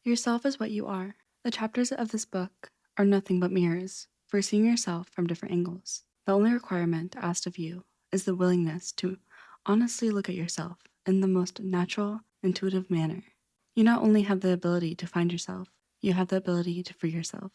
Yourself is what you are. The chapters of this book are nothing but mirrors for seeing yourself from different angles. The only requirement asked of you is the willingness to honestly look at yourself in the most natural, intuitive manner. You not only have the ability to find yourself, you have the ability to free yourself.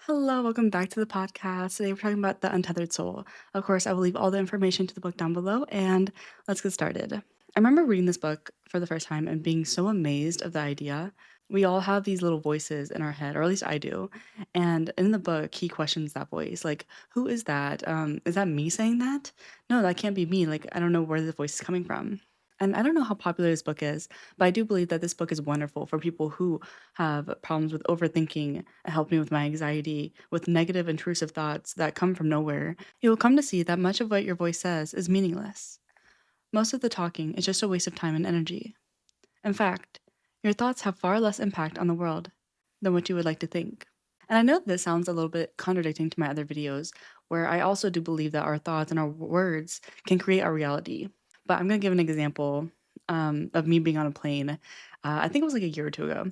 Hello, welcome back to the podcast. Today we're talking about the Untethered Soul. Of course, I will leave all the information to the book down below, and let's get started. I remember reading this book for the first time and being so amazed of the idea. We all have these little voices in our head, or at least I do. And in the book, he questions that voice, like, who is that? Is that me saying that? No, that can't be me. Like, I don't know where the voice is coming from. And I don't know how popular this book is, but I do believe that this book is wonderful for people who have problems with overthinking. It helped me with my anxiety, with negative, intrusive thoughts that come from nowhere. You will come to see that much of what your voice says is meaningless. Most of the talking is just a waste of time and energy. In fact, your thoughts have far less impact on the world than what you would like to think. And I know this sounds a little bit contradicting to my other videos, where I also do believe that our thoughts and our words can create our reality. But I'm going to give an example of me being on a plane. I think it was like a year or two ago.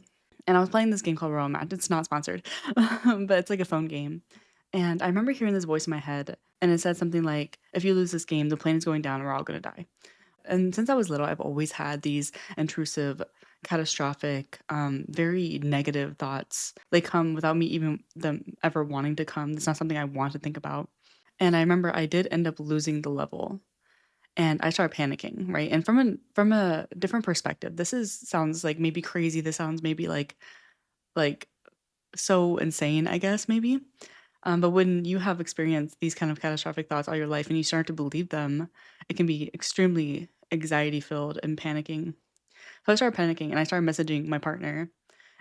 And I was playing this game called Royal Match. It's not sponsored, but it's like a phone game. And I remember hearing this voice in my head, and it said something like, if you lose this game, the plane is going down and we're all going to die. And since I was little, I've always had these intrusive, catastrophic, very negative thoughts. They come without me even them ever wanting to come. It's not something I want to think about. And I remember I did end up losing the level, and I started panicking, right? And from a different perspective, this is sounds like maybe crazy. This sounds maybe like so insane, I guess maybe. But when you have experienced these kind of catastrophic thoughts all your life and you start to believe them, it can be extremely anxiety filled and panicking. So I started panicking and I started messaging my partner,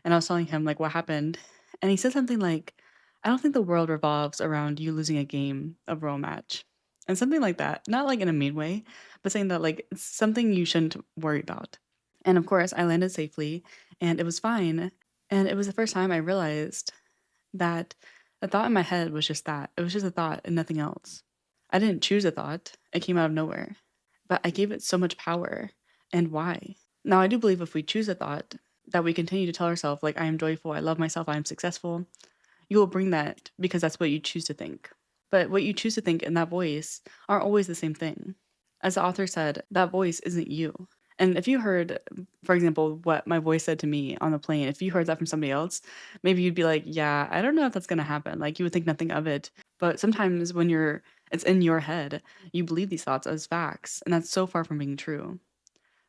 and I was telling him like what happened. And he said something like, I don't think the world revolves around you losing a game of Royal Match. And something like that. Not like in a mean way, but saying that like it's something you shouldn't worry about. And of course I landed safely and it was fine. And it was the first time I realized that the thought in my head was just that. It was just a thought and nothing else. I didn't choose a thought, it came out of nowhere. But I gave it so much power. And why? Now, I do believe if we choose a thought that we continue to tell ourselves, like, I am joyful, I love myself, I am successful, you will bring that because that's what you choose to think. But what you choose to think and that voice aren't always the same thing. As the author said, that voice isn't you. And if you heard, for example, what my voice said to me on the plane, if you heard that from somebody else, maybe you'd be like, yeah, I don't know if that's going to happen. Like you would think nothing of it. But sometimes when it's in your head, you believe these thoughts as facts. And that's so far from being true.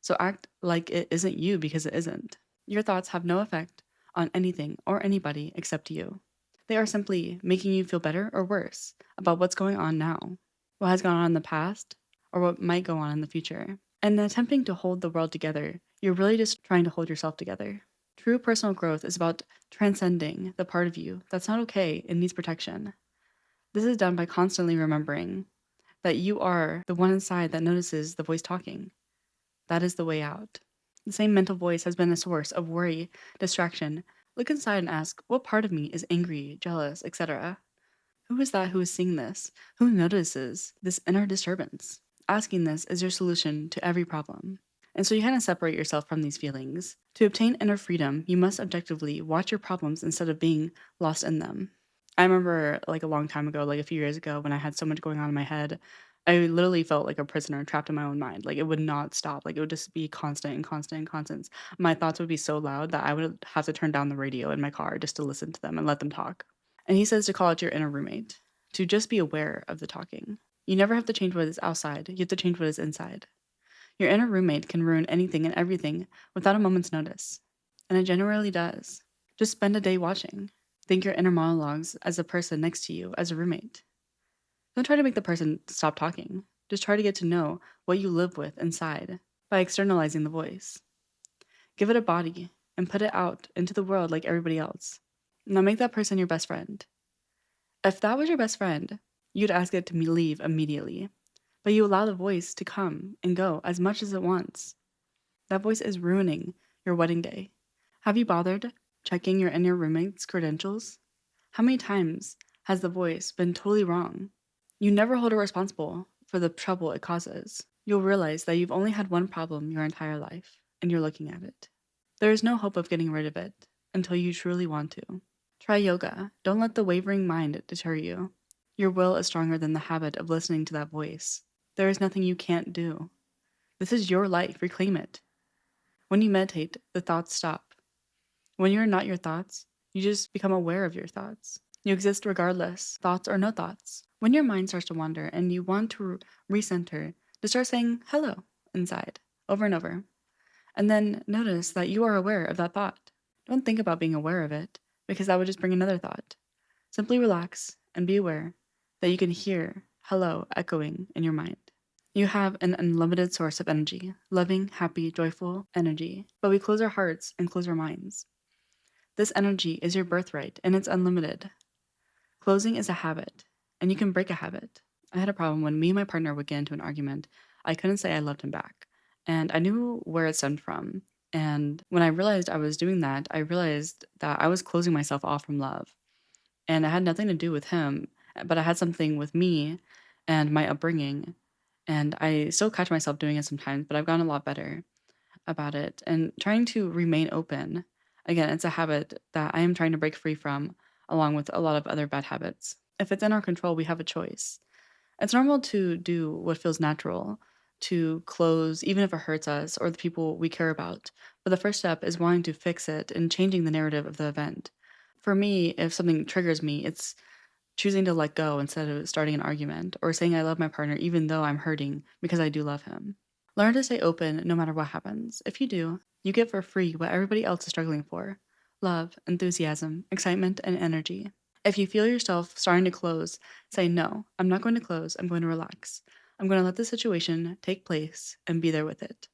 So act like it isn't you because it isn't. Your thoughts have no effect on anything or anybody except you. They are simply making you feel better or worse about what's going on now, what has gone on in the past, or what might go on in the future. And in attempting to hold the world together, you're really just trying to hold yourself together. True personal growth is about transcending the part of you that's not okay and needs protection. This is done by constantly remembering that you are the one inside that notices the voice talking. That is the way out. The same mental voice has been a source of worry, distraction. Look inside and ask, what part of me is angry, jealous, etc.? Who is that who is seeing this? Who notices this inner disturbance? Asking this is your solution to every problem. And so you kind of separate yourself from these feelings. To obtain inner freedom, you must objectively watch your problems instead of being lost in them. I remember like a long time ago, like a few years ago, when I had so much going on in my head, I literally felt like a prisoner trapped in my own mind. Like it would not stop. Like it would just be constant and constant and constant. My thoughts would be so loud that I would have to turn down the radio in my car just to listen to them and let them talk. And he says to call it your inner roommate, to just be aware of the talking. You never have to change what is outside, you have to change what is inside. Your inner roommate can ruin anything and everything without a moment's notice. And it generally does. Just spend a day watching. Think your inner monologues as a person next to you as a roommate. Don't try to make the person stop talking. Just try to get to know what you live with inside by externalizing the voice. Give it a body and put it out into the world like everybody else. Now make that person your best friend. If that was your best friend, you'd ask it to leave immediately. But you allow the voice to come and go as much as it wants. That voice is ruining your wedding day. Have you bothered checking your inner roommate's credentials? How many times has the voice been totally wrong? You never hold it responsible for the trouble it causes. You'll realize that you've only had one problem your entire life, and you're looking at it. There is no hope of getting rid of it until you truly want to. Try yoga. Don't let the wavering mind deter you. Your will is stronger than the habit of listening to that voice. There is nothing you can't do. This is your life. Reclaim it. When you meditate, the thoughts stop. When you're not your thoughts, you just become aware of your thoughts. You exist regardless, thoughts or no thoughts. When your mind starts to wander and you want to recenter, just start saying hello inside, over and over. And then notice that you are aware of that thought. Don't think about being aware of it, because that would just bring another thought. Simply relax and be aware that you can hear hello echoing in your mind. You have an unlimited source of energy, loving, happy, joyful energy, but we close our hearts and close our minds. This energy is your birthright, and it's unlimited. Closing is a habit, and you can break a habit. I had a problem when me and my partner would get into an argument. I couldn't say I loved him back, and I knew where it stemmed from. And when I realized I was doing that, I realized that I was closing myself off from love. And it had nothing to do with him, but it had something with me and my upbringing. And I still catch myself doing it sometimes, but I've gotten a lot better about it and trying to remain open. Again, it's a habit that I am trying to break free from, along with a lot of other bad habits. If it's in our control, we have a choice. It's normal to do what feels natural, to close, even if it hurts us or the people we care about. But the first step is wanting to fix it and changing the narrative of the event. For me, if something triggers me, it's choosing to let go instead of starting an argument or saying I love my partner even though I'm hurting because I do love him. Learn to stay open no matter what happens. If you do, you get for free what everybody else is struggling for: love, enthusiasm, excitement, and energy. If you feel yourself starting to close, say, no, I'm not going to close, I'm going to relax. I'm going to let the situation take place and be there with it.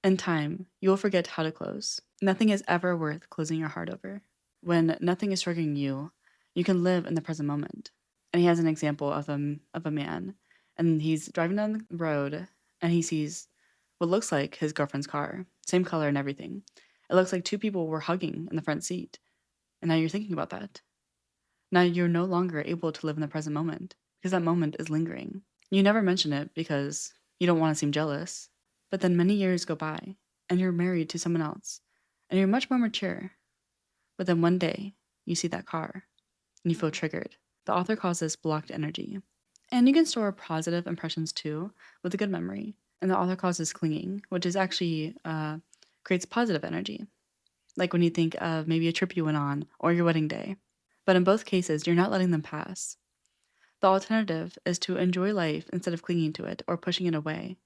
In time, you will forget how to close. Nothing is ever worth closing your heart over. When nothing is triggering you, you can live in the present moment. And he has an example of a man, and he's driving down the road, and he sees what looks like his girlfriend's car, same color and everything. It looks like two people were hugging in the front seat. And now you're thinking about that. Now you're no longer able to live in the present moment because that moment is lingering. You never mention it because you don't want to seem jealous. But then many years go by, and you're married to someone else, and you're much more mature. But then one day, you see that car, and you feel triggered. The author calls this blocked energy. And you can store positive impressions too, with a good memory. And the author calls this clinging, which is actually creates positive energy. Like when you think of maybe a trip you went on or your wedding day. But in both cases, you're not letting them pass. The alternative is to enjoy life instead of clinging to it or pushing it away.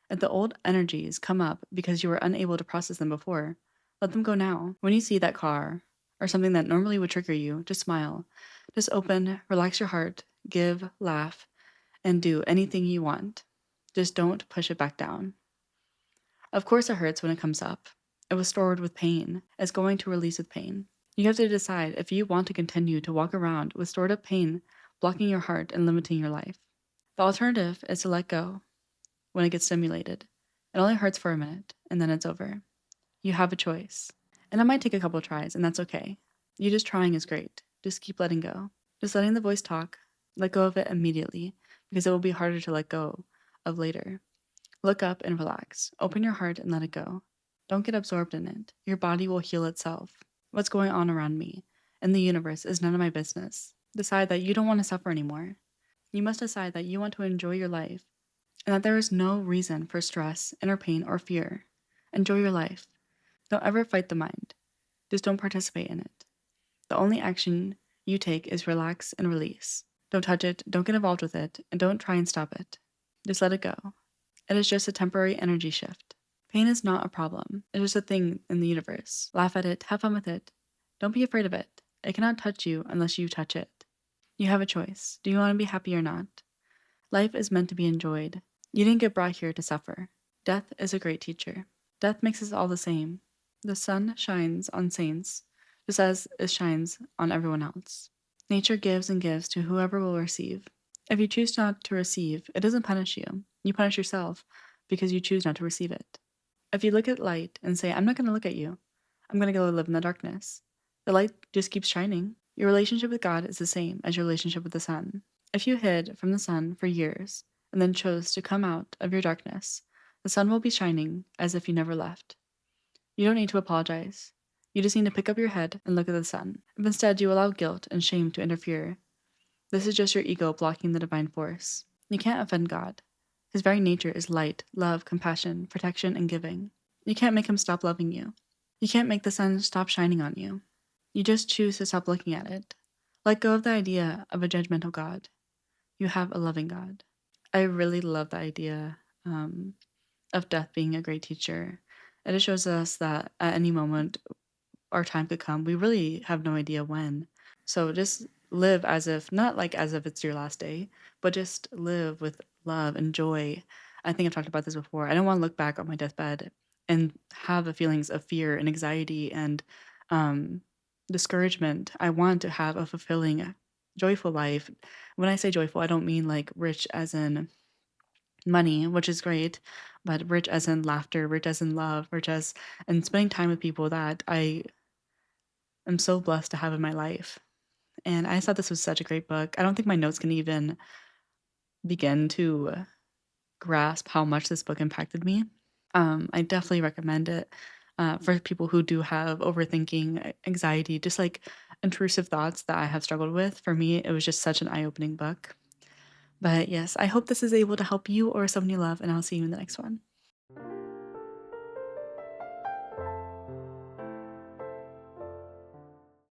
If the old energies come up because you were unable to process them before, let them go now. When you see that car or something that normally would trigger you, just smile. Just open, relax your heart, give, laugh, and do anything you want. Just don't push it back down. Of course, it hurts when it comes up. It was stored with pain. It's going to release with pain. You have to decide if you want to continue to walk around with stored up pain, blocking your heart and limiting your life. The alternative is to let go when it gets stimulated. It only hurts for a minute, and then it's over. You have a choice. And it might take a couple tries, and that's okay. You just trying is great. Just keep letting go. Just letting the voice talk. Let go of it immediately, because it will be harder to let go of later. Look up and relax. Open your heart and let it go. Don't get absorbed in it. Your body will heal itself. What's going on around me and the universe is none of my business. Decide that you don't want to suffer anymore. You must decide that you want to enjoy your life and that there is no reason for stress, inner pain, or fear. Enjoy your life. Don't ever fight the mind. Just don't participate in it. The only action you take is relax and release. Don't touch it, don't get involved with it, and don't try and stop it. Just let it go. It is just a temporary energy shift. Pain is not a problem. It is a thing in the universe. Laugh at it, have fun with it. Don't be afraid of it. It cannot touch you unless you touch it. You have a choice. Do you want to be happy or not? Life is meant to be enjoyed. You didn't get brought here to suffer. Death is a great teacher. Death makes us all the same. The sun shines on saints, just as it shines on everyone else. Nature gives and gives to whoever will receive. If you choose not to receive, it doesn't punish you. You punish yourself because you choose not to receive it. If you look at light and say, I'm not going to look at you, I'm going to go live in the darkness, the light just keeps shining. Your relationship with God is the same as your relationship with the sun. If you hid from the sun for years and then chose to come out of your darkness, the sun will be shining as if you never left. You don't need to apologize. You just need to pick up your head and look at the sun. If instead you allow guilt and shame to interfere, this is just your ego blocking the divine force. You can't offend God. His very nature is light, love, compassion, protection, and giving. You can't make him stop loving you. You can't make the sun stop shining on you. You just choose to stop looking at it. Let go of the idea of a judgmental God. You have a loving God. I really love the idea of death being a great teacher. It just shows us that at any moment our time could come. We really have no idea when. So just live as if, not like as if it's your last day, but just live with love and joy. I think I've talked about this before. I don't want to look back on my deathbed and have the feelings of fear and anxiety and um, discouragement. I want to have a fulfilling, joyful life. When I say joyful, I don't mean like rich as in money, which is great, but rich as in laughter, rich as in love, rich as in spending time with people that I am so blessed to have in my life. And I thought this was such a great book. I don't think my notes can even begin to grasp how much this book impacted me. I definitely recommend it for people who do have overthinking, anxiety, just like intrusive thoughts that I have struggled with. For me, it was just such an eye opening book. But yes, I hope this is able to help you or someone you love, and I'll see you in the next one.